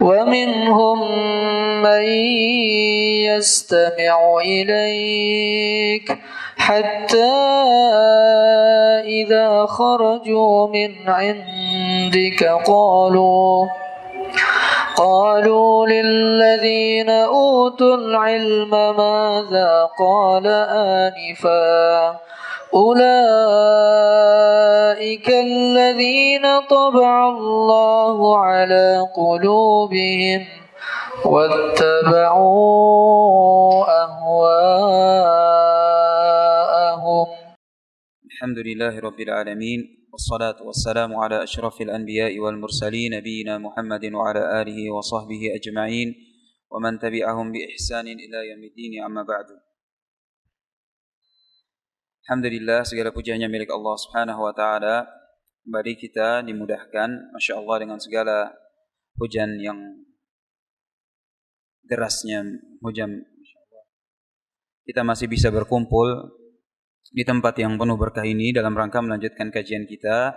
ومنهم من يستمع إليك حتى إذا خرجوا من عندك قالوا للذين أوتوا العلم ماذا قال آنفا أولئك الذين طبع الله على قلوبهم واتبعوا أهواءهم. الحمد لله رب العالمين والصلاة والسلام على أشرف الأنبياء والمرسلين نبينا محمد وعلى آله وصحبه أجمعين ومن تبعهم بإحسان إلى يوم الدين أما بعد. Alhamdulillah, segala pujiannya milik Allah Subhanahu wa taala. Kembali kita dimudahkan, Masya Allah, dengan segala hujan yang derasnya hujan. Kita masih bisa berkumpul di tempat yang penuh berkah ini dalam rangka melanjutkan kajian kita,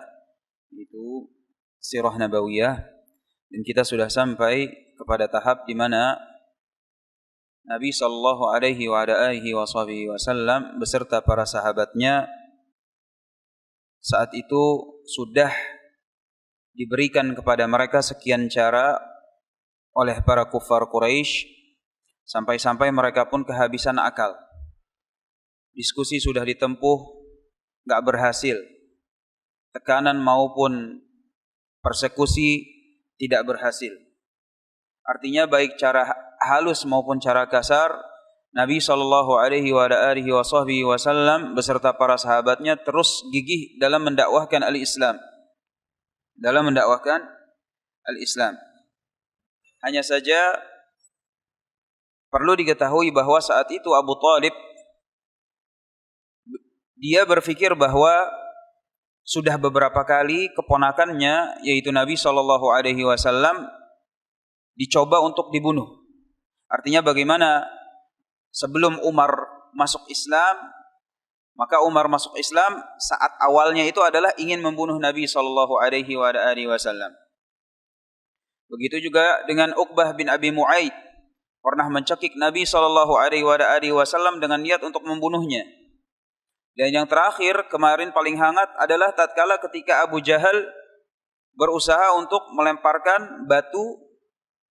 yaitu Sirah Nabawiyah, dan kita sudah sampai kepada tahap di mana Nabi sallallahu alaihi wasallam beserta para sahabatnya saat itu sudah diberikan kepada mereka sekian cara oleh para kufar Quraisy, sampai-sampai mereka pun kehabisan akal. Diskusi sudah ditempuh, enggak berhasil. Tekanan maupun persekusi tidak berhasil. Artinya baik cara halus maupun cara kasar, Nabi sallallahu alaihi wasallam beserta para sahabatnya terus gigih dalam mendakwahkan al-Islam. Hanya saja perlu diketahui bahwa saat itu Abu Thalib dia berpikir bahwa sudah beberapa kali keponakannya yaitu Nabi sallallahu alaihi wasallam dicoba untuk dibunuh. Artinya bagaimana sebelum Umar masuk Islam, maka Umar masuk Islam saat awalnya itu adalah ingin membunuh Nabi sallallahu alaihi wasallam. Begitu juga dengan Uqbah bin Abi Mu'aid, pernah mencekik Nabi sallallahu alaihi wasallam dengan niat untuk membunuhnya. Dan yang terakhir kemarin paling hangat adalah tatkala ketika Abu Jahal berusaha untuk melemparkan batu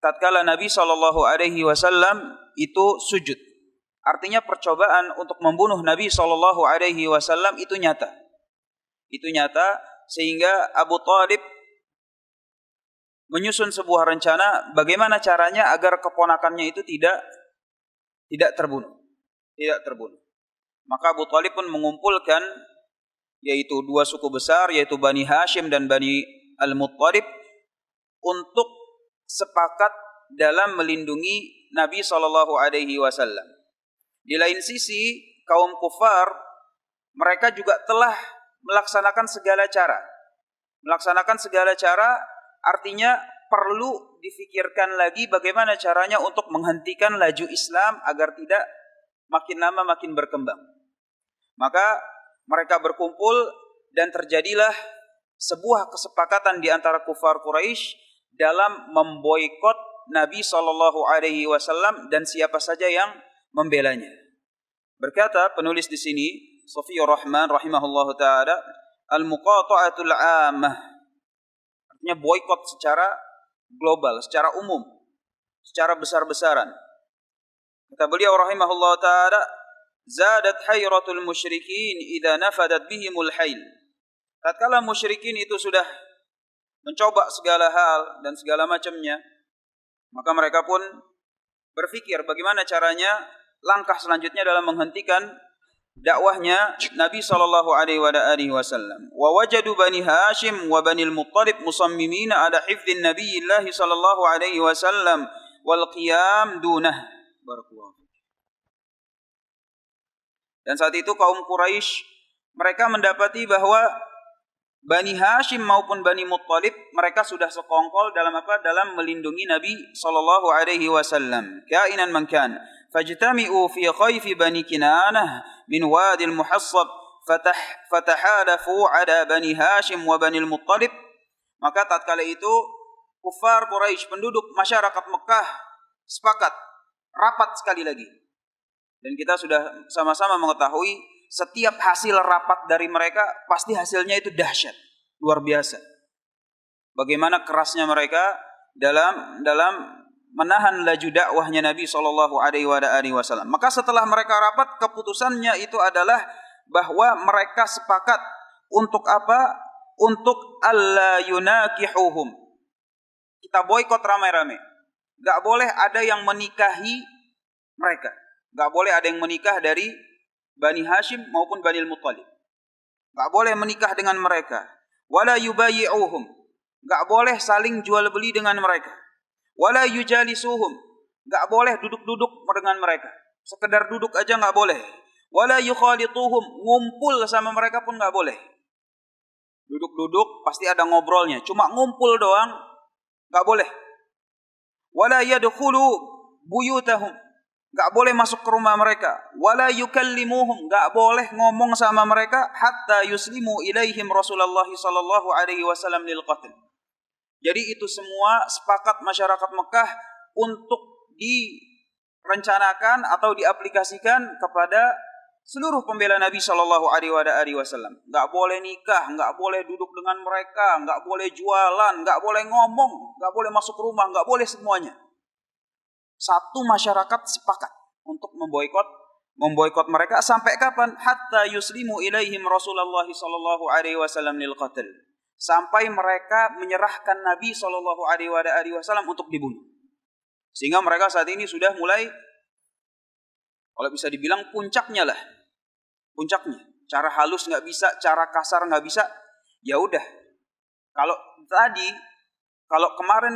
tatkala Nabi sallallahu alaihi wasallam itu sujud. Artinya percobaan untuk membunuh Nabi sallallahu alaihi wasallam itu nyata. Itu nyata sehingga Abu Thalib menyusun sebuah rencana bagaimana caranya agar keponakannya itu tidak terbunuh. Maka Abu Thalib pun mengumpulkan yaitu dua suku besar yaitu Bani Hashim dan Bani Al-Muttalib untuk sepakat dalam melindungi Nabi sallallahu alaihi wasallam. Di lain sisi, kaum kufar mereka juga telah melaksanakan segala cara. Artinya perlu difikirkan lagi bagaimana caranya untuk menghentikan laju Islam agar tidak makin lama makin berkembang. Maka mereka berkumpul dan terjadilah sebuah kesepakatan di antara kufar Quraisy dalam memboikot Nabi sallallahu alaihi wasallam dan siapa saja yang membelanya. Berkata penulis di sini, Safiyur Rahman rahimahullahu taala, al-muqata'atul 'ammah. Artinya boikot secara global, secara umum, secara besar-besaran. Kata beliau rahimahullahu taala, zadat hayratul musyrikin idza nafadat bihimul hayl. Tatkala musyrikin itu sudah mencoba segala hal dan segala macamnya, maka mereka pun berpikir bagaimana caranya langkah selanjutnya dalam menghentikan dakwahnya Nabi sallallahu alaihi wasallam. Wa wajadu Bani Hashim wa Bani Al-Muttalib musammimina ala hifdhin Nabiyillah sallallahu alaihi wasallam wal qiyam dunah. Barakallahu. Dan saat itu kaum Quraisy mereka mendapati bahwa Bani Hashim maupun Bani Muttalib mereka sudah sekongkol dalam apa? Dalam melindungi Nabi sallallahu alaihi wasallam. Kainan man kan. Fajtami'u fi khayfi Bani Kinanah min Wadi al-Muhassab fatahalafu ala Bani Hashim wa Bani al-Muttalib. Maka tatkala itu Kufar Quraisy, penduduk masyarakat Mekah sepakat, rapat sekali lagi. Dan kita sudah sama-sama mengetahui setiap hasil rapat dari mereka pasti hasilnya itu dahsyat, luar biasa. Bagaimana kerasnya mereka dalam menahan laju dakwahnya Nabi sallallahu alaihi wasallam. Maka setelah mereka rapat, keputusannya itu adalah bahwa mereka sepakat untuk apa? Untuk alla yunakihuhum. Kita boikot ramai-ramai. Gak boleh ada yang menikahi mereka. Gak boleh ada yang menikah dari Bani Hashim maupun Bani Al-Muttalib. Gak boleh menikah dengan mereka. Wala yubayi'uhum. Gak boleh saling jual beli dengan mereka. Wala yujalisuhum. Gak boleh duduk-duduk dengan mereka. Sekedar duduk aja gak boleh. Wala yukhalituhum. Ngumpul sama mereka pun gak boleh. Duduk-duduk pasti ada ngobrolnya. Cuma ngumpul doang gak boleh. Wala yadkhulu buyutahum. Gak boleh masuk ke rumah mereka. Wala yukallimuhum. Gak boleh ngomong sama mereka. Hatta yuslimu ilaihim Rasulullah sallallahu alaihi wasallam lil qatl. Jadi itu semua sepakat masyarakat Mekah untuk direncanakan atau diaplikasikan kepada seluruh pembela Nabi sallallahu alaihi wasallam. Gak boleh nikah, gak boleh duduk dengan mereka, gak boleh jualan, gak boleh ngomong, gak boleh masuk rumah, gak boleh semuanya. Satu masyarakat sepakat untuk memboikot mereka sampai kapan? Hatta yuslimu ilaihim Rasulullah sallallahu alaihi wasallam lil qatl. Sampai mereka menyerahkan Nabi sallallahu alaihi wasallam untuk dibunuh. Sehingga mereka saat ini sudah mulai, kalau bisa dibilang puncaknya lah. Puncaknya. Cara halus nggak bisa, cara kasar nggak bisa. Ya udah. Kalau kemarin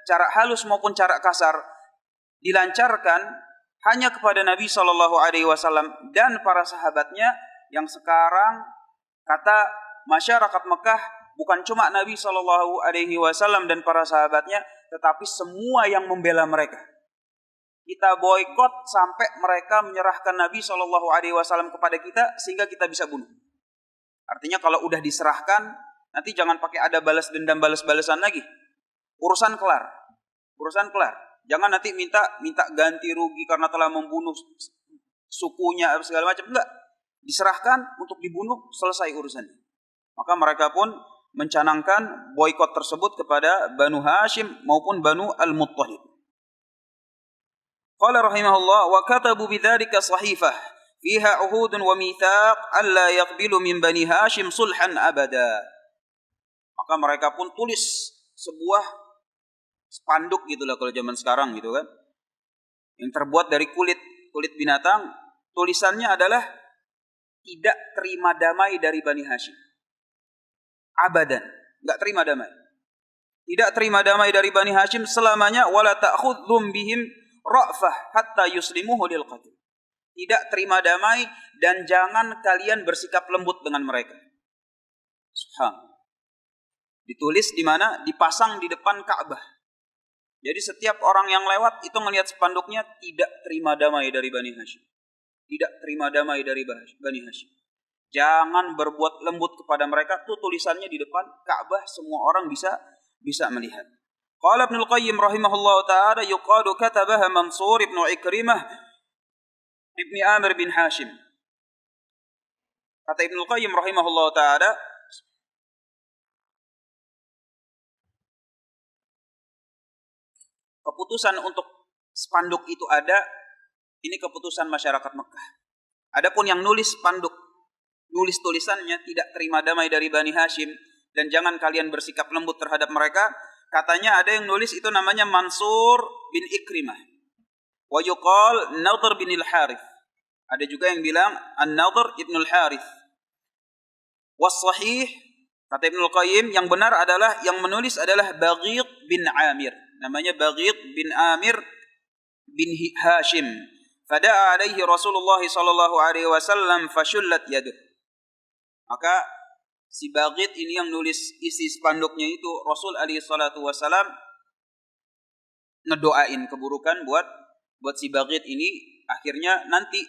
cara halus maupun cara kasar dilancarkan hanya kepada Nabi sallallahu alaihi wasallam dan para sahabatnya, yang sekarang kata masyarakat Mekah bukan cuma Nabi sallallahu alaihi wasallam dan para sahabatnya, tetapi semua yang membela mereka. Kita boikot sampai mereka menyerahkan Nabi sallallahu alaihi wasallam kepada kita sehingga kita bisa bunuh. Artinya kalau udah diserahkan, nanti jangan pakai ada balas dendam, balas-balasan lagi. Urusan kelar. Jangan nanti minta ganti rugi karena telah membunuh sukunya segala macam. Enggak. Diserahkan untuk dibunuh, selesai urusannya. Maka mereka pun mencanangkan boikot tersebut kepada Banu Hashim maupun Banu Al-Muttalib. Qala rahimahullah wa katabu bidzalika sahifah fiha uhudun wa mitsaq alla yaqbilu min Bani Hashim sulhan abada. Maka mereka pun tulis sebuah spanduk gitulah kalau zaman sekarang gitu kan, yang terbuat dari kulit binatang. Tulisannya adalah tidak terima damai dari Bani Hashim. Abadan, enggak terima damai. Tidak terima damai dari Bani Hashim selamanya. Wala ta'khudhum bihim ra'fah hatta yuslimuhu lil qatl. Tidak terima damai dan jangan kalian bersikap lembut dengan mereka. Subhanallah. Ditulis di mana? Dipasang di depan Ka'bah. Jadi setiap orang yang lewat itu melihat spanduknya, tidak terima damai dari Bani Hashim. Tidak terima damai dari Bani Hashim. Jangan berbuat lembut kepada mereka. Itu tulisannya di depan Ka'bah, semua orang bisa melihat. Qala Ibnu Al-Qayyim rahimahullah ta'ala yuqadu katabaha Mansur ibn Ikrimah ibn Amir bin Hashim. Kata Ibnu Al-Qayyim rahimahullah ta'ala, keputusan untuk spanduk itu ada, ini keputusan masyarakat Mekah. Adapun yang nulis spanduk, nulis tulisannya tidak terima damai dari Bani Hashim dan jangan kalian bersikap lembut terhadap mereka, katanya ada yang nulis itu namanya Mansur bin Ikrimah. Wa yuqal Nadhr bin Al-Harith. Ada juga yang bilang An-Nadhr ibn Al-Harith. Was sahih, kata Ibnu Al-Qayyim, yang benar adalah yang menulis adalah Baghid bin Amir. Namanya Baghid bin Amir bin Hashim. Fada'a alaihi Rasulullah sallallahu alaihi wasallam fashullat yaduh. Maka si Baghid ini yang nulis isi spanduknya itu, Rasul alaihi salatu wasallam ngedoain keburukan buat si Baghid ini. Akhirnya nanti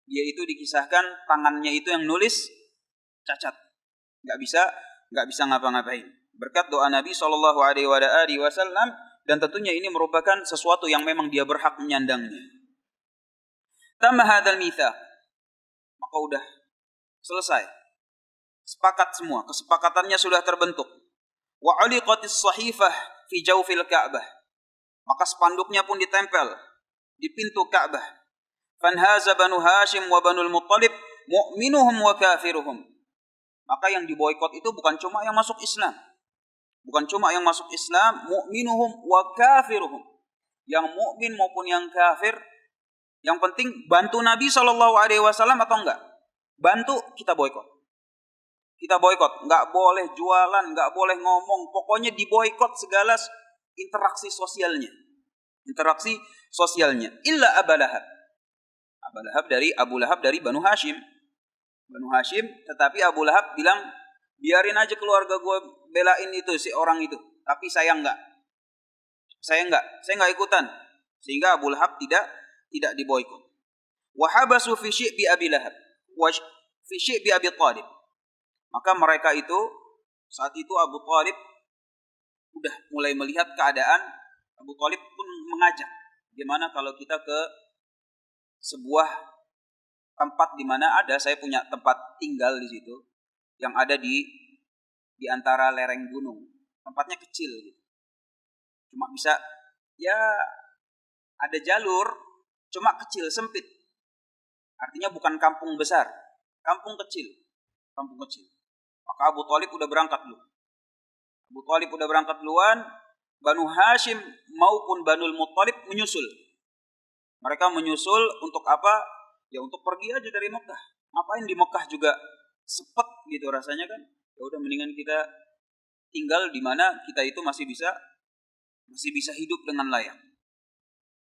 dia itu dikisahkan tangannya itu yang nulis cacat. Enggak bisa ngapa-ngapain. berkat doa Nabi sallallahu alaihi wasallam, dan tentunya ini merupakan sesuatu yang memang dia berhak menyandangnya. Tamma hadzal mitsaq, maka udah selesai. Sepakat semua, kesepakatannya sudah terbentuk. Wa uliqatis sahifah fi jawfil Ka'bah. Maka spanduknya pun ditempel di pintu Ka'bah. Fanhaza Banu Hashim wa Banul Muttalib mu'minuhum wa kafiruhum. Maka yang diboikot itu bukan cuma yang masuk Islam. Bukan cuma yang masuk Islam, mu'minuhum wa kafiruhum. Yang mukmin maupun yang kafir, yang penting bantu Nabi SAW atau enggak? Bantu, kita boikot. Kita boikot, enggak boleh jualan, enggak boleh ngomong, pokoknya diboikot segala interaksi sosialnya. Interaksi sosialnya. Illa Abu Lahab. Abu Lahab dari Banu Hashim. Banu Hashim, tetapi Abu Lahab bilang, biarin aja keluarga gue belain itu si orang itu, tapi saya enggak ikutan. Sehingga Abu Lahab tidak diboikot. Wa habasu fi syi'bi Abi Lahab wa fi syi'bi Abi Thalib. Maka mereka itu saat itu Abu Thalib udah mulai melihat keadaan. Abu Thalib pun mengajak, gimana kalau kita ke sebuah tempat di mana saya punya tempat tinggal di situ, yang ada di antara lereng gunung. Tempatnya kecil gitu. Cuma bisa ya ada jalur, cuma kecil, sempit. Artinya bukan kampung besar, kampung kecil. Maka Abu Thalib udah berangkat duluan. Banu Hashim maupun Banul Muttalib menyusul. Mereka menyusul untuk apa? Ya untuk pergi aja dari Mekah. Ngapain di Mekah juga sepet gitu rasanya kan? Ya udah mendingan kita tinggal di mana kita itu masih bisa hidup dengan layak.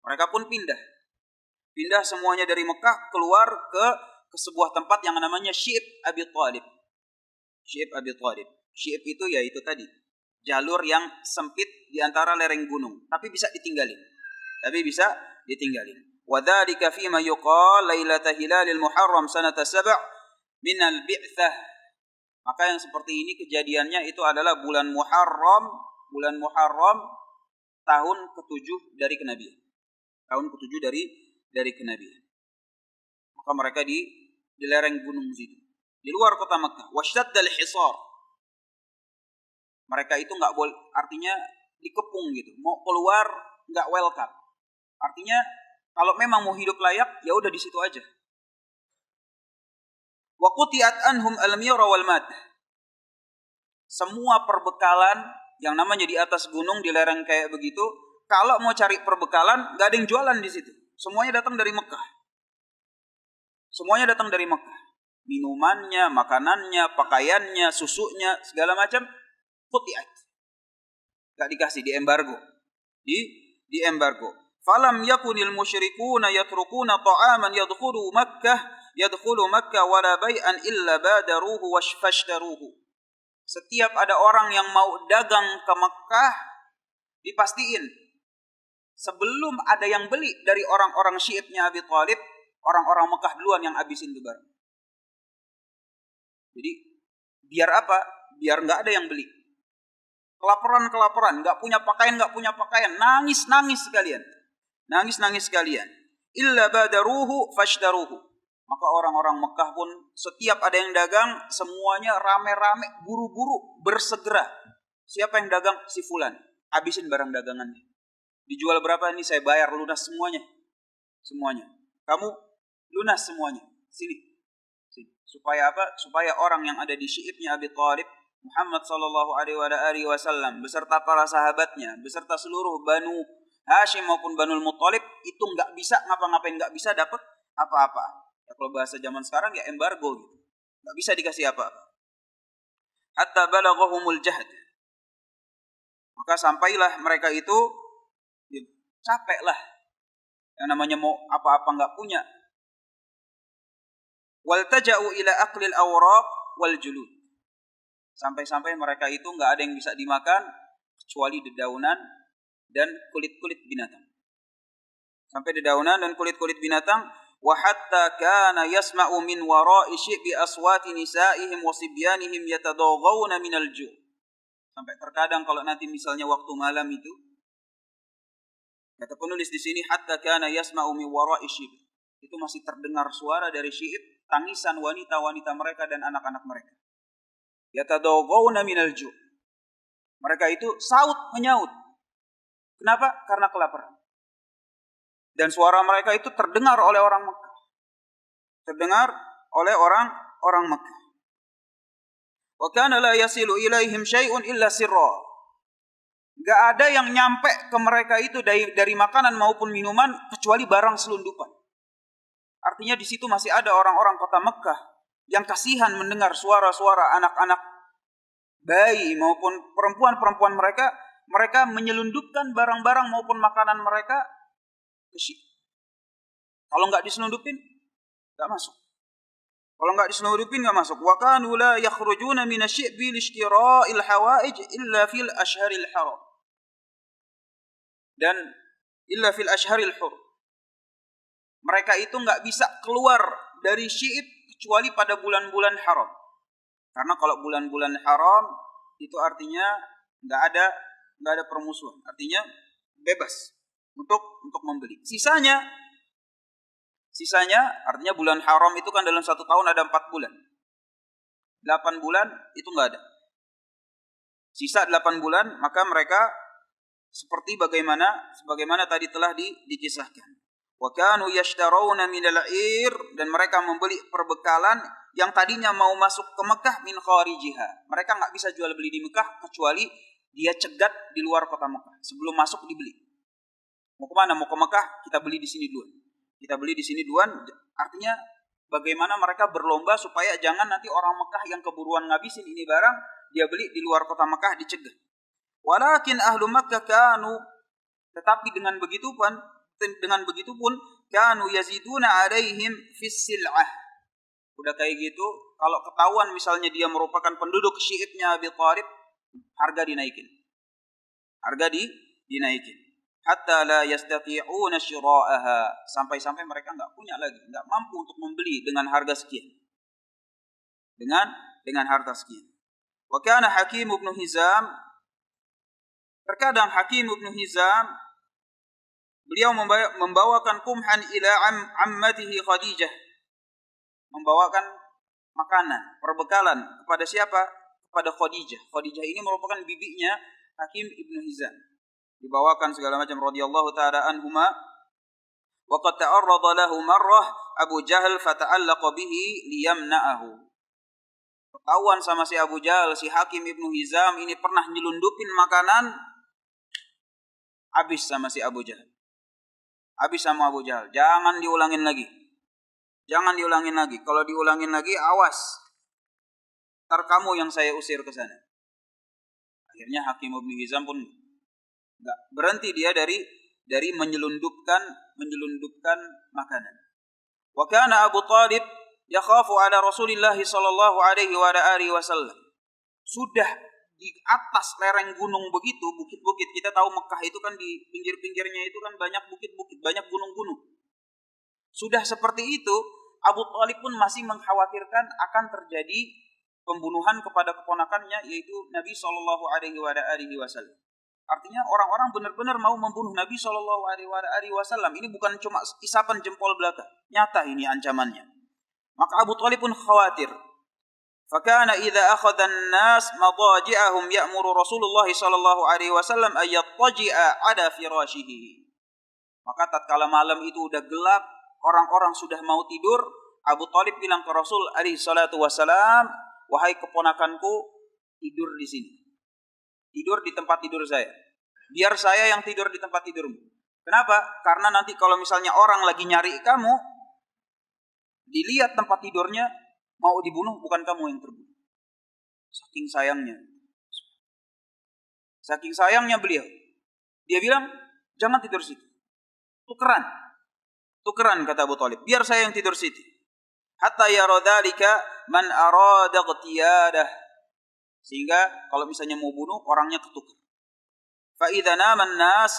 Mereka pun pindah semuanya dari Mekah keluar ke sebuah tempat yang namanya Syi'b Abi Thalib. Syi'b itu ya itu tadi, jalur yang sempit di antara lereng gunung, tapi bisa ditinggalin. Wa dzalika fi ma yuqal lailata hilalil muharram sanata 7 min al-bi'tsah. Maka yang seperti ini kejadiannya itu adalah bulan Muharram tahun ke-7 dari kenabian. Dari kenabian. Maka mereka di lereng gunung situ, di luar kota Makkah. Wasyaddal hisar. Mereka itu enggak boleh, artinya dikepung gitu. Mau keluar enggak welcome. Artinya kalau memang mau hidup layak, ya udah di situ aja. Wa quti'at anhum al-mira wal mad. Semua perbekalan yang namanya di atas gunung di lereng kayak begitu, kalau mau cari perbekalan enggak ada yang jualan di situ. Semuanya datang dari Mekah. Minumannya, makanannya, pakaiannya, susunya, segala macam quti'at. Enggak dikasih, di embargo. Di embargo. Falam yakunil musyrikuuna yatrukuna ta'aman yadkhulu Makkah wala bai'an illa badaruhu washfashtaruhu. Setiap ada orang yang mau dagang ke Makkah, dipastiin sebelum ada yang beli dari orang-orang Syi'ibnya Abi Thalib, orang-orang Mekah duluan yang habisin itu barang. Jadi biar apa? Biar enggak ada yang beli. Kelaparan, enggak punya pakaian, nangis sekalian. Illa badaruhu fashtaruhu. Maka orang-orang Mekah pun setiap ada yang dagang, semuanya rame-rame, buru-buru, bersegera. Siapa yang dagang? Si fulan. Habisin barang dagangannya. Dijual berapa ini? Saya bayar lunas semuanya. Kamu lunas semuanya. Sini. Supaya apa? Supaya orang yang ada di Syi'ibnya Abi Thalib, Muhammad sallallahu alaihi wasallam beserta para sahabatnya, beserta seluruh Banu Hashim maupun Banul Muttalib itu enggak bisa ngapa-ngapain, enggak bisa dapat apa-apa. Ya kalau bahasa zaman sekarang ya embargo gitu. Enggak bisa dikasih apa-apa. Hatta balaghahumul jahd. Maka sampailah mereka itu ya, capek lah. Yang namanya mau apa-apa enggak punya. Waltaja'u ila aqlil awraq wal julud. Sampai-sampai mereka itu enggak ada yang bisa dimakan kecuali dedaunan dan kulit-kulit binatang. Sampai dedaunan dan kulit-kulit binatang. Wa hatta kana yasma'u min wara'i syi'bi aswati nisa'ihim wa sibyanihim yatadaghawna minal ju'. Sampai terkadang kalau nanti misalnya waktu malam itu, kata penulis di sini, hatta kana yasma'u min wara'i syib. Itu masih terdengar suara dari Syi'ib, tangisan wanita-wanita mereka dan anak-anak mereka. Yatadawgawna minal ju'. Mereka itu saut menyaut. Kenapa? Karena kelaparan. Dan suara mereka itu terdengar oleh orang Mekah. Terdengar oleh orang Mekah. Wa kana la yasilu ilaihim syai'un illa sirra. Enggak ada yang nyampe ke mereka itu dari makanan maupun minuman kecuali barang selundupan. Artinya di situ masih ada orang-orang kota Mekah yang kasihan mendengar suara-suara anak-anak bayi maupun perempuan-perempuan mereka menyelundupkan barang-barang maupun makanan mereka ke Syi'ib. Kalau enggak diselundupin, enggak masuk. Kalau enggak diselundupin enggak masuk. Wa kanu la yakhrujuna min asy-syi'bi li-ishtira'il hawaij illa fil ashharil haram. Dan illa fil ashharil hurum. Mereka itu enggak bisa keluar dari Syi'ib kecuali pada bulan-bulan haram. Karena kalau bulan-bulan haram itu artinya enggak ada permusuhan. Artinya bebas untuk membeli. Sisanya artinya bulan haram itu kan dalam satu tahun ada 4 bulan. 8 bulan itu enggak ada. Sisa 8 bulan maka mereka seperti sebagaimana tadi telah dikisahkan. Wa kanu yashtarawna minal 'ir, dan mereka membeli perbekalan yang tadinya mau masuk ke Mekah min kharijiha. Mereka enggak bisa jual beli di Mekah kecuali dia cegat di luar kota Mekah. Sebelum masuk dibeli. Mau ke mana? Mau ke Mekah, kita beli di sini duluan. Artinya bagaimana mereka berlomba supaya jangan nanti orang Mekah yang keburu ngabisin ini barang, dia beli di luar kota Mekah dicegah. Walakin ahlu Makkah kanu, tetapi dengan begitu pun kanu yaziduna alaihim fis sil'ah. Udah kayak gitu, kalau ketahuan misalnya dia merupakan penduduk Syi'ibnya Abi Thalib, harga dinaikin. Hatta la yastati'una syira'aha, sampai mereka enggak punya lagi, enggak mampu untuk membeli dengan harga sekian. Dengan harga sekian. Wa kana Hakim bin Hizam, terkadang Hakim bin Hizam beliau membawakan kumhan ila ammatihi Khadijah. Membawakan makanan, perbekalan kepada siapa? Kepada Khadijah. Khadijah ini merupakan bibinya Hakim ibn Hizam. Dibawakan segala macam radhiyallahu ta'ala anhuma. Wa qad ta'arrada lahu marrah Abu Jahal fata'allaqa bihi liyamna'ahu. Ketahuan sama si Abu Jahal, si Hakim ibn Hizam ini pernah nyelundupin makanan, habis sama si Abu Jahal. Habis sama Abu Jahal. Jangan diulangin lagi. Kalau diulangin lagi, awas. Ntar kamu yang saya usir ke sana. Akhirnya Hakim ibn Hizam pun enggak berhenti dia dari menyelundupkan makanan. Wa kana Abu Thalib yakhafu ala Rasulillah sallallahu alaihi wa alihi wasallam. Sudah di atas lereng gunung begitu, bukit-bukit. Kita tahu Mekah itu kan di pinggir-pinggirnya itu kan banyak bukit-bukit, banyak gunung-gunung. Sudah seperti itu, Abu Thalib pun masih mengkhawatirkan akan terjadi pembunuhan kepada keponakannya, yaitu Nabi sallallahu alaihi wasallam. Artinya orang-orang benar-benar mau membunuh Nabi sallallahu alaihi wasallam. Ini bukan cuma isapan jempol belaka. Nyata ini ancamannya. Maka Abu Thalib pun khawatir. Fakana idza akhadha an-nas madaji'ahum ya'muru Rasulullah sallallahu alaihi wasallam ay yattaji'a ala firashihi. Maka tatkala malam itu udah gelap, orang-orang sudah mau tidur, Abu Thalib bilang ke Rasul alaihi salatu wasalam, "Wahai keponakanku, tidur di sini. Tidur di tempat tidur saya. Biar saya yang tidur di tempat tidurmu." Kenapa? Karena nanti kalau misalnya orang lagi nyari kamu, dilihat tempat tidurnya, mau dibunuh, bukan kamu yang terbunuh. Saking sayangnya beliau. Dia bilang, jangan tidur situ. Tukeran kata Abu Thalib. Biar saya yang tidur situ. Hatta yara dzalika man arada qtiyadah. Sehingga kalau misalnya mau bunuh, orangnya ketukar. Fa idza nama an-nas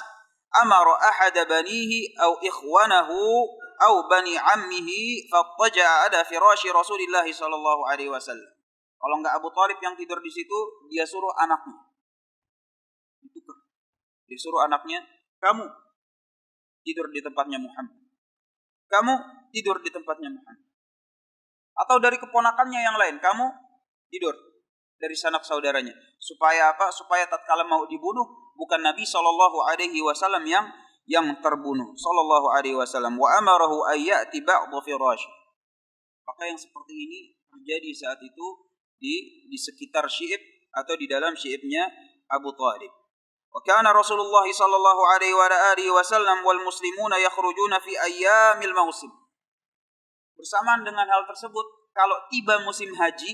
amara ahada banihi aw ikhwanahu aw bani ammihi fattaja'a ala firasyi Rasulillah sallallahu alaihi wasallam. Kalau enggak Abu Thalib yang tidur di situ, dia suruh anaknya Disuruh anaknya, kamu tidur di tempatnya Muhammad. Kamu tidur di tempatnya Muhammad. Atau dari keponakannya yang lain, kamu tidur dari sanak saudaranya. Supaya apa? Supaya tatkala mau dibunuh, bukan Nabi SAW yang terbunuh. Sallallahu alaihi wasallam. Wa amarahu ayyati ba'd firash. Maka yang seperti ini terjadi saat itu di sekitar Syi'ib atau di dalam Syi'ibnya Abu Thalib. Wa kana Rasulullah sallallahu alaihi wa alihi wasallam wal muslimuna yakhrujuna fi ayyamil mausim. Bersamaan dengan hal tersebut, kalau tiba musim haji,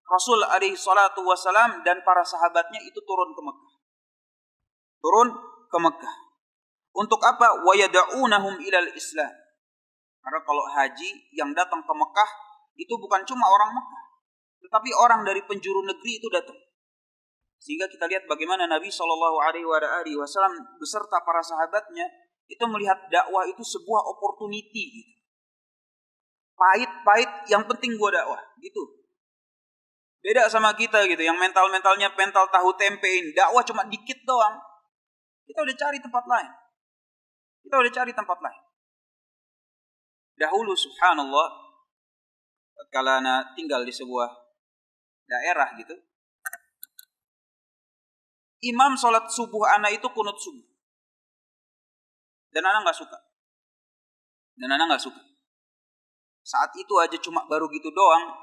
Rasul alaihi salatu wasallam dan para sahabatnya itu turun ke Mekah. Turun ke Mekah. Untuk apa? Wa yad'unahum ilal Islam. Karena kalau haji yang datang ke Mekah itu bukan cuma orang Mekah, tetapi orang dari penjuru negeri itu datang. Sehingga kita lihat bagaimana Nabi Shallallahu Alaihi Wasallam beserta para sahabatnya itu melihat dakwah itu sebuah opportunity. Gitu. Pahit, yang penting gua dakwah. Gitu. Beda sama kita gitu, yang mentalnya mental tahu tempein. Dakwah cuma dikit doang. Kita udah cari tempat lain. Dahulu subhanallah, kalau anak tinggal di sebuah daerah gitu, imam sholat subuh anak itu kunut subuh. Dan anak gak suka. Saat itu aja cuma baru gitu doang,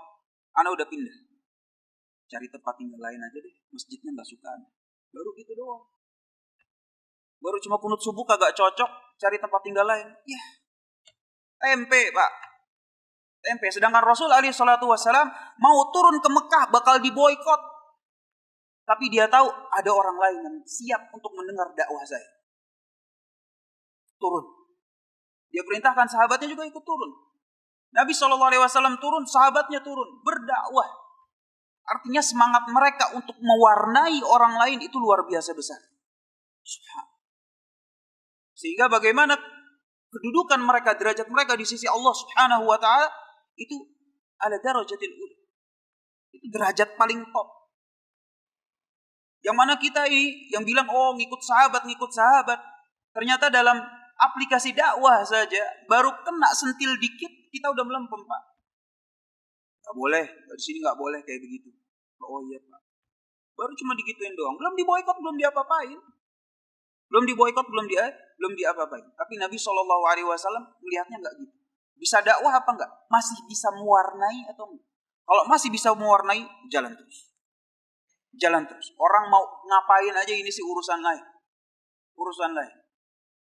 anak udah pindah. Cari tempat tinggal lain aja deh, masjidnya gak suka. Baru gitu doang. Baru cuma kunut subuh kagak cocok, cari tempat tinggal lain. Ya, tempe pak. Tempe. Sedangkan Rasul alaihi salatu wassalam mau turun ke Mekah bakal diboikot. Tapi dia tahu ada orang lain yang siap untuk mendengar dakwah saya. Turun. Dia perintahkan sahabatnya juga ikut turun. Nabi SAW turun, sahabatnya turun. Berdakwah. Artinya semangat mereka untuk mewarnai orang lain itu luar biasa besar. Sehingga bagaimana kedudukan mereka, derajat mereka di sisi Allah Subhanahu wa taala itu ala darajatil ula. Itu derajat paling top. Yang mana kita ini yang bilang ngikut sahabat. Ternyata dalam aplikasi dakwah saja baru kena sentil dikit kita udah melempem, Pak. Enggak boleh, di sini enggak boleh kayak begitu. Oh iya, Pak. Baru cuma digituin doang, belum diboikot, belum diapa-apain. Belum diapa-apain. Tapi Nabi SAW melihatnya enggak gitu. Bisa dakwah apa enggak? Masih bisa mewarnai atau enggak? Kalau masih bisa mewarnai, jalan terus. Orang mau ngapain aja ini sih urusan lain.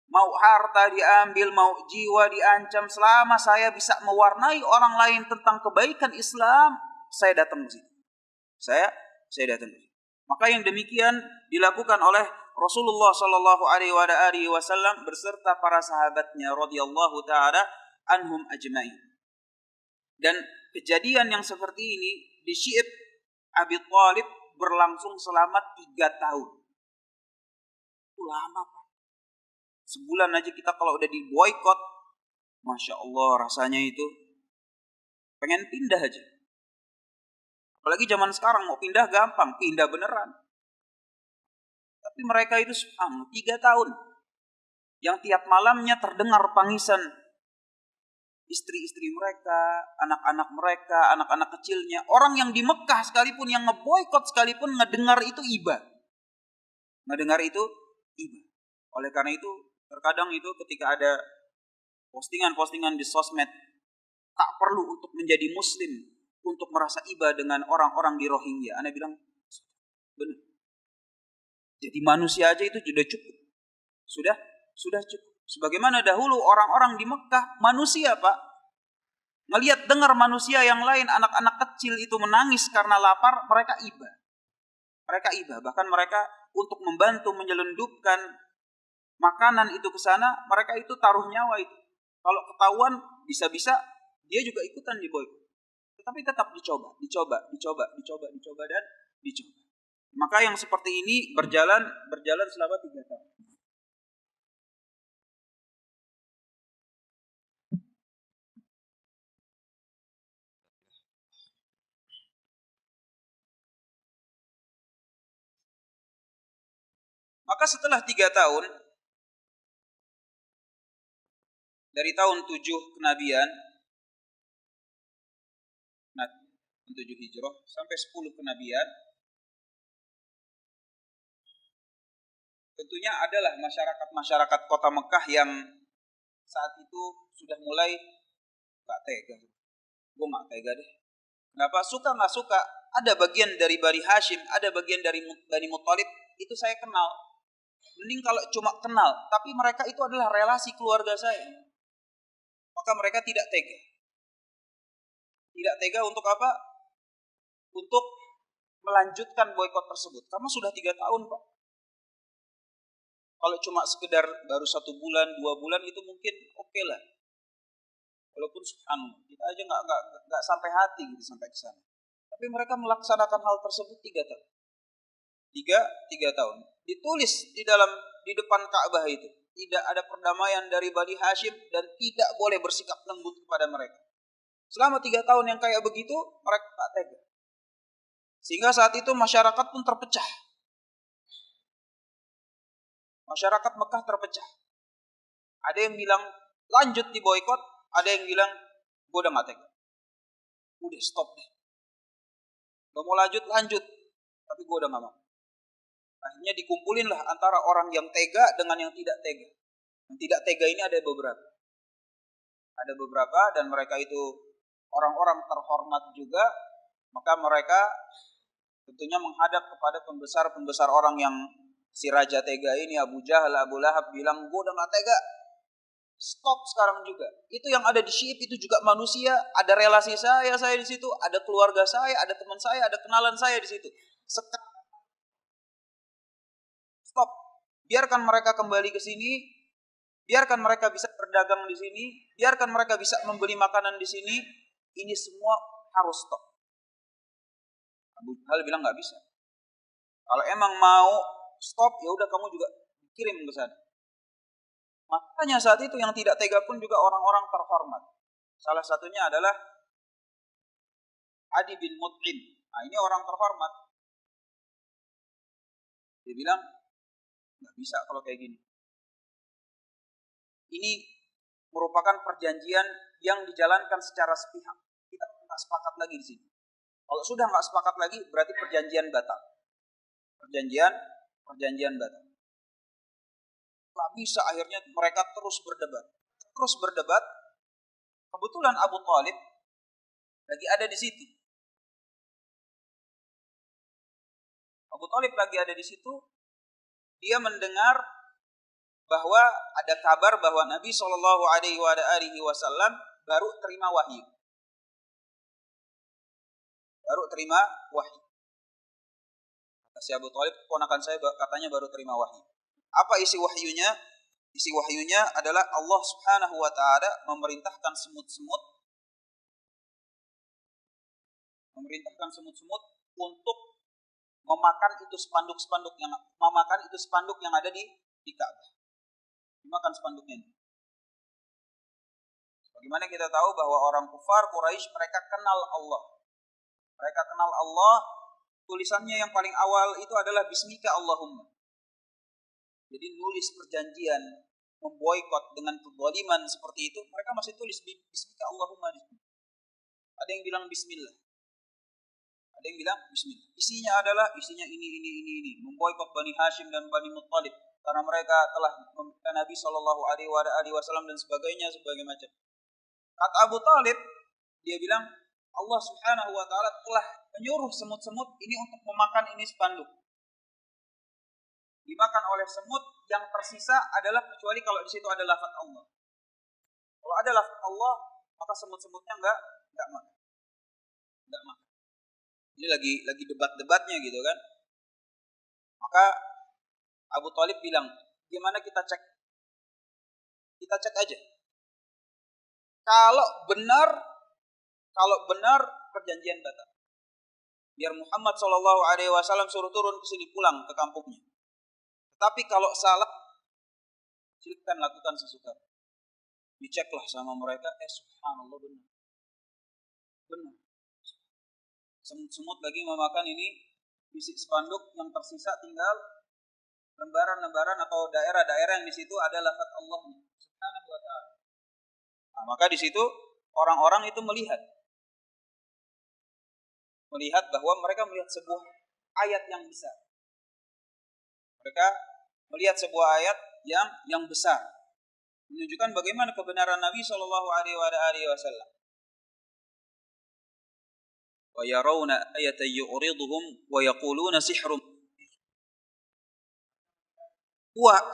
Mau harta diambil, mau jiwa diancam, selama saya bisa mewarnai orang lain tentang kebaikan Islam, saya datang ke situ. Saya datang ke situ. Maka yang demikian dilakukan oleh Rasulullah sallallahu alaihi wasallam beserta para sahabatnya radhiyallahu taala anhum ajmain. Dan kejadian yang seperti ini di Syi'ib Abi Thalib berlangsung selama 3 tahun. Itu lama, Pak. Sebulan aja kita kalau udah diboikot, Masya Allah rasanya itu pengen pindah aja. Apalagi zaman sekarang mau pindah gampang, pindah beneran. Tapi mereka itu 3 tahun. Yang tiap malamnya terdengar tangisan istri-istri mereka, anak-anak mereka, anak-anak kecilnya. Orang yang di Mekah sekalipun, yang ngeboikot sekalipun, ngedengar itu iba. Oleh karena itu, terkadang itu ketika ada postingan-postingan di sosmed, tak perlu untuk menjadi muslim untuk merasa iba dengan orang-orang di Rohingya. Ana bilang, benar. Jadi manusia aja itu sudah cukup. Sudah cukup. Sebagaimana dahulu orang-orang di Mekah, manusia, Pak. Ngelihat dengar manusia yang lain, anak-anak kecil itu menangis karena lapar, mereka iba. Bahkan mereka untuk membantu menyelundupkan makanan itu ke sana, mereka itu taruh nyawa itu. Kalau ketahuan, bisa-bisa dia juga ikutan diboikot. Tetapi tetap dicoba. Maka yang seperti ini berjalan selama 3 tahun. Maka setelah 3 tahun, dari tahun 7 kenabian, 7 hijrah sampai 10 kenabian, tentunya adalah masyarakat kota Mekah yang saat itu sudah mulai gak tega. Gue gak tega deh. Kenapa? Suka gak suka, ada bagian dari Bani Hashim, ada bagian dari Bani Muttalib, itu saya kenal. Mending kalau cuma kenal, tapi mereka itu adalah relasi keluarga saya. Maka mereka tidak tega. Tidak tega untuk apa? Untuk melanjutkan boikot tersebut. Karena sudah 3 tahun, Pak. Kalau cuma sekedar baru 1 bulan, 2 bulan itu mungkin oke lah. Walaupun subhanallah, kita aja nggak sampai hati gitu sampai ke sana. Tapi mereka melaksanakan hal tersebut 3 tahun. 3 tahun. Ditulis di depan Ka'bah itu. Tidak ada perdamaian dari Bani Hashim dan tidak boleh bersikap lembut kepada mereka. Selama 3 tahun yang kayak begitu, mereka tak tega. Sehingga saat itu masyarakat pun terpecah. Masyarakat Mekah terpecah. Ada yang bilang lanjut di boikot, ada yang bilang gue udah gak tega. Udah stop deh. Gak mau lanjut, tapi gue udah gak mau. Akhirnya dikumpulin lah antara orang yang tega dengan yang tidak tega. Yang tidak tega ini ada beberapa. Ada beberapa dan mereka itu orang-orang terhormat juga. Maka mereka tentunya menghadap kepada pembesar-pembesar orang yang si Raja Tega ini, Abu Jahal, Abu Lahab, bilang, gue udah gak tega. Stop sekarang juga. Itu yang ada di Syi'ib itu juga manusia. Ada relasi saya di situ. Ada keluarga saya, ada teman saya, ada kenalan saya di situ. Stop. Biarkan mereka kembali ke sini. Biarkan mereka bisa berdagang di sini. Biarkan mereka bisa membeli makanan di sini. Ini semua harus stop. Abu Jahal bilang nggak bisa. Kalau emang mau stop, ya udah kamu juga kirim ke sana. Makanya saat itu yang tidak tega pun juga orang-orang terhormat. Salah satunya adalah Adi bin Mut'im. Nah, ini orang terhormat. Dia bilang, nggak bisa kalau kayak gini. Ini merupakan perjanjian yang dijalankan secara sepihak. Kita nggak sepakat lagi di sini. Kalau sudah nggak sepakat lagi, berarti perjanjian batal. Perjanjian batal. Nggak bisa, akhirnya mereka terus berdebat. Kebetulan Abu Thalib lagi ada di situ. Dia mendengar bahwa ada kabar bahwa Nabi Shallallahu Alaihi Wasallam baru terima wahyu. Kata si Abu Thalib, ponakan saya katanya baru terima wahyu. Apa isi wahyunya? Isi wahyunya adalah Allah Subhanahu wa taala memerintahkan semut-semut untuk memakan itu spanduk yang ada di Ka'bah. Dimakan spanduknya. Bagaimana kita tahu bahwa orang kufar Quraisy mereka kenal Allah. Tulisannya yang paling awal itu adalah Bismika Allahumma. Jadi nulis perjanjian memboikot dengan kezaliman seperti itu, mereka masih tulis Bismika Allahumma. Ada yang bilang Bismillah. Isinya ini. Memboikot Bani Hashim dan Bani Muttalib karena mereka telah memfitnah Nabi Shallallahu Alaihi Wasallam dan sebagainya macam. Kata Abu Thalib, dia bilang Allah Subhanahu Wa Taala telah menyuruh semut-semut ini untuk memakan ini spanduk. Dimakan oleh semut, yang tersisa adalah kecuali kalau di situ ada lafaz Allah. Kalau ada lafaz Allah, maka semut-semutnya enggak makan. Ini lagi debat-debatnya gitu kan. Maka Abu Thalib bilang, gimana kita cek? Kita cek aja. Kalau benar perjanjian batal. Biar Muhammad SAW suruh turun ke sini, pulang ke kampungnya. Tapi kalau salah, silakan lakukan sesuka. Diceklah sama mereka, subhanallah benar. Semut-semut lagi memakan ini isi spanduk, yang tersisa tinggal lembaran-lembaran atau daerah-daerah yang di situ ada lafaz Allah Subhanahu wa taala. Nah, maka di situ orang-orang itu melihat bahwa mereka melihat sebuah ayat yang besar. Mereka melihat sebuah ayat yang besar, menunjukkan bagaimana kebenaran Nabi Shallallahu Alaihi Wasallam. Wa yarawna ayatan yu'riduhum wa yaquluna sihrun.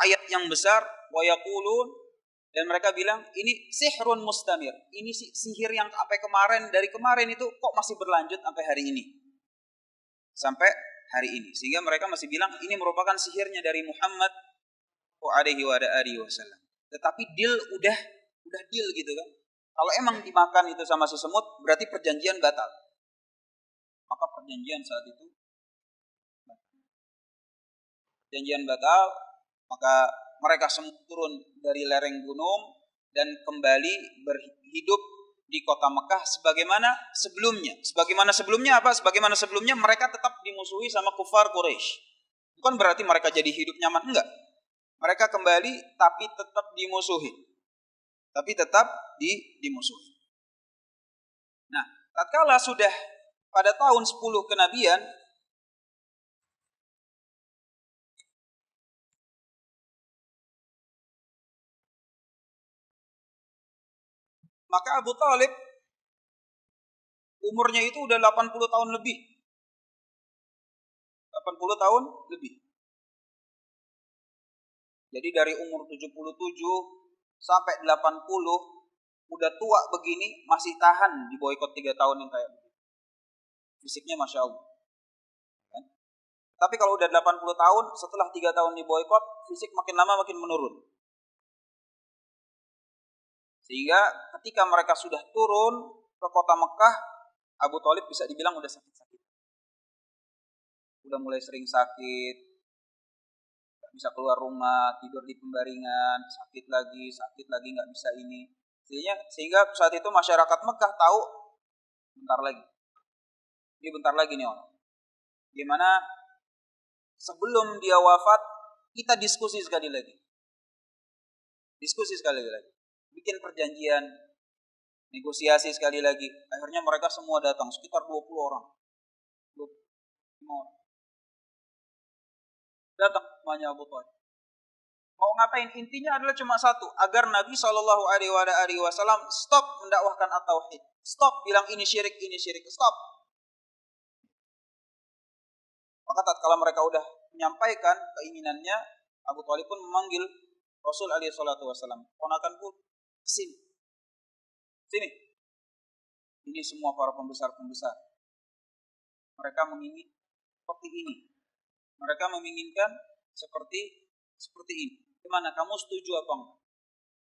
Ayat yang besar, wa yaqulun, dan mereka bilang ini sihrun mustamir. Ini sihir yang sampai dari kemarin itu kok masih berlanjut sampai hari ini. Sampai hari ini. Sehingga mereka masih bilang ini merupakan sihirnya dari Muhammad alaihi wasallam. Tetapi deal udah deal gitu kan. Kalau emang dimakan itu sama si semut, berarti perjanjian batal. Maka perjanjian saat itu batal. Maka mereka semua turun dari lereng gunung dan kembali berhidup di kota Mekah sebagaimana sebelumnya. Sebagaimana sebelumnya mereka tetap dimusuhi sama kufar Quraisy. Bukan berarti mereka jadi hidup nyaman, enggak. Mereka kembali tapi tetap dimusuhi. Dimusuhi. Nah, tatkala sudah pada tahun 10 kenabian, maka Abu Thalib umurnya itu udah 80 tahun lebih. 80 tahun lebih. Jadi dari umur 77 sampai 80 udah tua begini masih tahan di boikot 3 tahun yang kayak begini. Fisiknya Masya Allah. Kan? Tapi kalau udah 80 tahun setelah 3 tahun di boikot, fisik makin lama makin menurun. Sehingga ketika mereka sudah turun ke kota Mekah, Abu Thalib bisa dibilang udah sakit-sakit. Udah mulai sering sakit, gak bisa keluar rumah, tidur di pembaringan, sakit lagi, gak bisa ini. Sehingga saat itu masyarakat Mekah tahu, bentar lagi nih orang. Gimana sebelum dia wafat, kita diskusi sekali lagi. Bikin perjanjian, negosiasi sekali lagi. Akhirnya mereka semua datang, sekitar 20 orang. 25 orang. Datang semuanya Abu Thalib. Mau ngapain? Intinya adalah cuma satu, agar Nabi Shallallahu Alaihi Wasallam stop mendakwahkan at-tauhid. Stop bilang ini syirik, stop. Maka tatkala mereka udah menyampaikan keinginannya, Abu Thalib pun memanggil Rasul alaihi salatu wasallam. Ponakanku, sini. Ini semua para pembesar-pembesar. Mereka menginginkan seperti ini. Gimana? Kamu setuju apa enggak?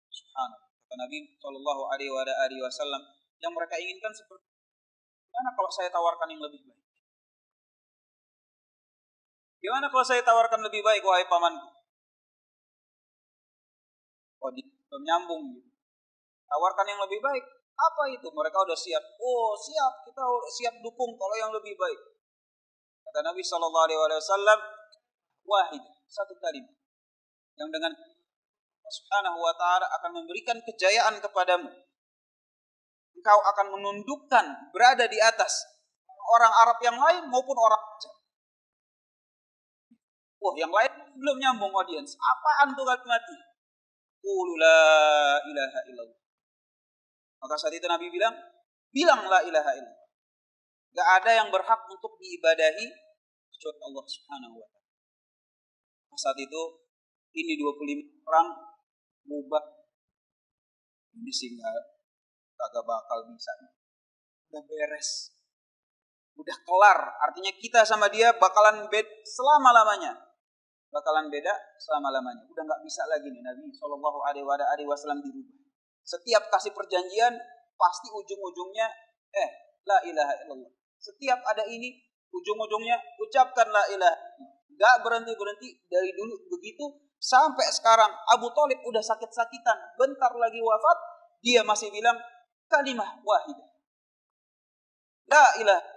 Subhanallah. Kata Nabi Shallallahu Alaihi Wasallam, yang mereka inginkan seperti, gimana kalau saya tawarkan yang lebih baik? Gimana kalau saya tawarkan lebih baik, wahai pamanku? Belum nyambung gitu. Tawarkan yang lebih baik. Apa itu? Mereka udah siap. Oh siap, kita siap dukung kalau yang lebih baik. Kata Nabi Shallallahu Alaihi Wasallam, wahid, satu kalimat yang dengan Allah Subhanahu Wa Taala akan memberikan kejayaan kepadamu. Engkau akan menundukkan, berada di atas orang Arab yang lain maupun orang Arab. Yang lain belum nyambung audiens. Apaan tuh kalimat itu? Qul la ilaha illallah. Maka saat itu Nabi bilang la ilaha illallah. Gak ada yang berhak untuk diibadahi kecuali Allah Subhanahu wa taala. Saat itu ini 25 orang bubar. Ini sehingga kagak bakal bisa. Udah beres. Udah kelar. Artinya kita sama dia bakalan beda selama-lamanya. Udah gak bisa lagi nih Nabi Shallallahu Alaihi Wasallam dirubah. Setiap kasih perjanjian pasti ujung-ujungnya la ilaha illallah. Setiap ada ini ujung-ujungnya ucapkan la ilaha illallah. Gak berhenti-berhenti dari dulu begitu sampai sekarang. Abu Thalib udah sakit-sakitan, bentar lagi wafat, dia masih bilang kalimah wahidah, la ilaha.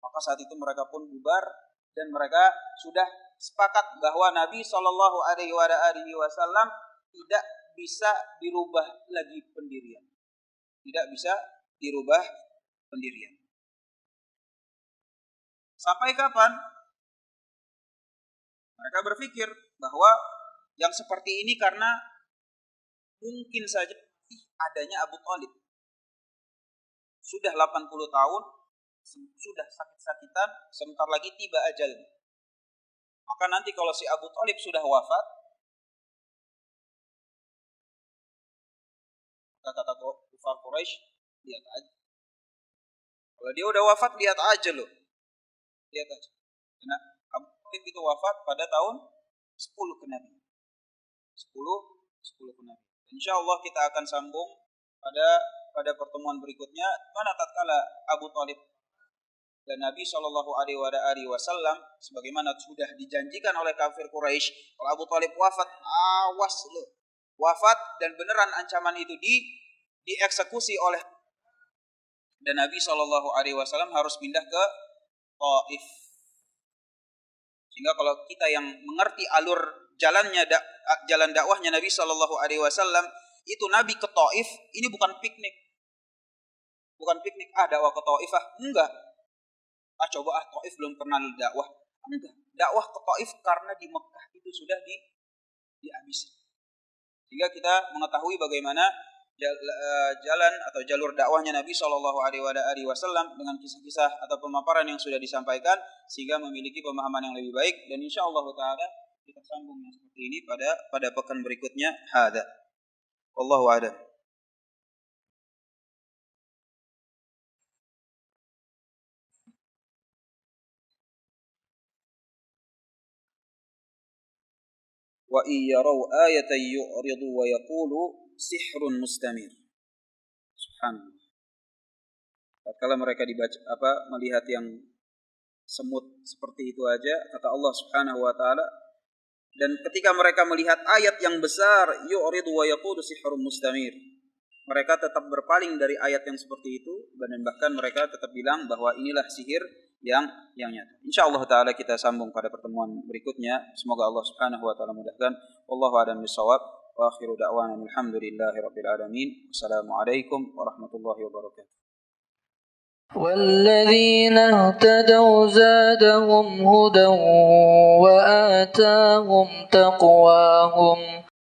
Maka saat itu mereka pun bubar dan mereka sudah sepakat bahwa Nabi Shallallahu Alaihi Wasallam tidak bisa dirubah lagi pendirian. Tidak bisa dirubah pendirian. Sampai kapan? Mereka berpikir bahwa yang seperti ini karena mungkin saja adanya Abu Thalib. Sudah 80 tahun, sudah sakit-sakitan, sebentar lagi tiba ajalnya. Maka nanti kalau si Abu Thalib sudah wafat, kata kufar Quraisy, lihat aja. Kalau dia udah wafat, lihat aja loh. Lihat aja. Karena Abu Thalib itu wafat pada tahun 10 ke Nabi. 10 ke Nabi. Insyaallah kita akan sambung pada pertemuan berikutnya mana tatkala Abu Thalib dan Nabi Shallallahu Alaihi Wasallam sebagaimana sudah dijanjikan oleh kafir Quraisy, kalau Abu Thalib wafat, awas lo, wafat dan beneran ancaman itu dieksekusi oleh dan Nabi Shallallahu Alaihi Wasallam harus pindah ke Taif. Sehingga kalau kita yang mengerti alur jalan dakwahnya Nabi Shallallahu Alaihi Wasallam, itu Nabi ke Taif ini bukan piknik, dakwah ke Taif enggak. Coba Taif belum pernah dakwah. Enggak. Dakwah ke Taif karena di Mekah itu sudah dihabisi. Sehingga kita mengetahui bagaimana jalan atau jalur dakwahnya Nabi Shallallahu Alaihi Wasallam dengan kisah-kisah atau pemaparan yang sudah disampaikan sehingga memiliki pemahaman yang lebih baik dan insyaallah taala kita sambung yang seperti ini pada pekan berikutnya. Hada. Wallahu a'lam. Wa iyarau ayatan yu'ridu wa yaqulu sihrun mustamir. Subhanallah. Tatkala mereka melihat yang semut seperti itu aja, kata Allah Subhanahu wa taala, dan ketika mereka melihat ayat yang besar, yu'ridu wa yaqulu sihrun mustamir, mereka tetap berpaling dari ayat yang seperti itu dan bahkan mereka tetap bilang bahwa inilah sihir yang nyata. Insyaallah taala kita sambung pada pertemuan berikutnya. Semoga Allah Subhanahu wa taala mudahkan. Wallahu a'lam bishawab. Wa akhiru da'wana alhamdulillahirabbil alamin. Wassalamualaikum warahmatullahi wabarakatuh. والذين اهتدوا زادهم هدى وآتاهم تقواهم